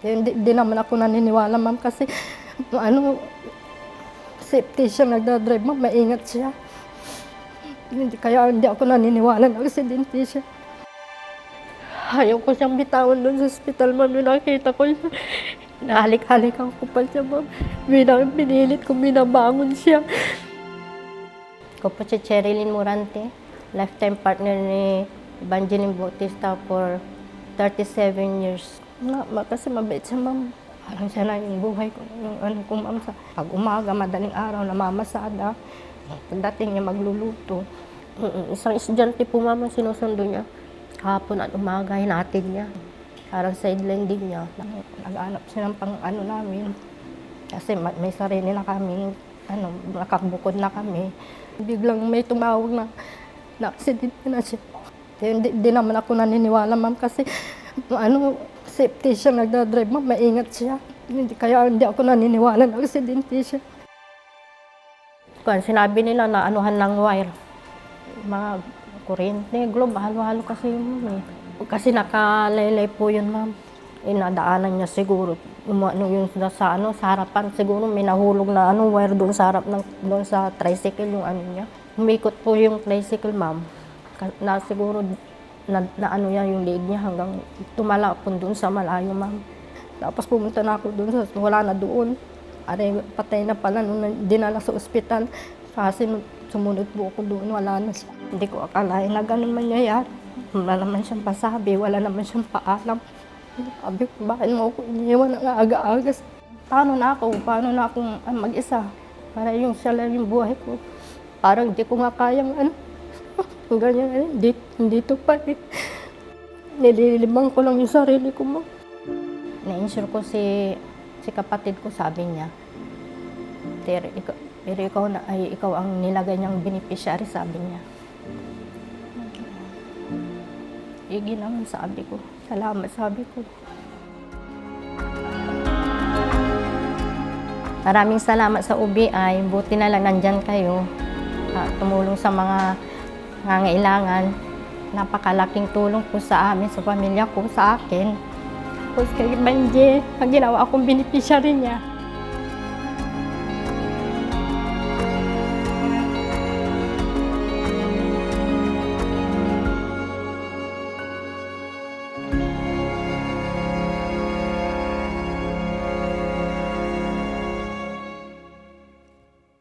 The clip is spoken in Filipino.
Hindi naman ako naniniwala, ma'am, kasi safety siya nagdadrive, ma'am, maingat siya. Kaya hindi ako naniniwala na aksidente siya. Ayaw ko siyang bitawan doon sa ospital, ma'am. Yung nakita ko siya, nahalik-halikan ko pa siya, ma'am. Pinilit ko, binabangon siya. Ako po si Cherilyn Morante, lifetime partner ni Evangeline Bautista for 37 years. Kasi mabait siya, ma'am. Parang siya na yung buhay ko. Yung ko, ma'am, sa pag umaga, madaling araw, namamasada. Pagdating niya, magluluto. Isang estudyante po, ma'am, ang sinusundo niya. Hapon at umaga, hinatid niya. Parang sideline din niya. Nag-aanap siya ng namin. Kasi may sarili na kami, nakabukod na kami. Biglang may tumawag na aksidente na siya. Hindi naman ako naniniwala, ma'am, kasi safety siya nagdadrive, ma'am, maingat siya. Kaya hindi ako naniniwala na aksidente siya. Sinabi nila na anuhan ng wire. Mga kuryente, globe, halo-halo kasi yun, ma'am, eh. Kasi nakalaylay po yun, ma'am. Inadaanan niya siguro. Yung sa harapan, siguro may nahulog na wire doon sa harap doon sa tricycle, yung niya. Umikot po yung tricycle, ma'am. Na siguro niya yung leg niya hanggang tumala po doon sa malayo, ma'am. Tapos pumunta na ako doon, wala na doon. Patay na pala nung dinala sa ospital. Kasi sumunod po ako doon, wala na siya. Hindi ko akalain na ganun mangyayari. Wala naman siyang pasabi, wala naman siyang paalam. Sabi ko, bakit mo ako iniwan ng aga-aga? Paano na akong mag-isa? Para yung siya lang yung buhay ko. Parang di ko nga kayang ganyan, dito pa eh. Nililibang ko lang yung sarili ko, mo. Na-insure ko si kapatid ko, sabi niya, pero ikaw ang nilagay niyang beneficiary, sabi niya. Igi naman, sabi ko. Salamat, sabi ko. Maraming salamat sa UBI. Buti na lang nandyan kayo. Tumulong sa mga nangangailangan. Napakalaking tulong po sa amin, sa pamilya ko, sa akin. Tapos kay Banje, ang ginawa akong beneficiary niya.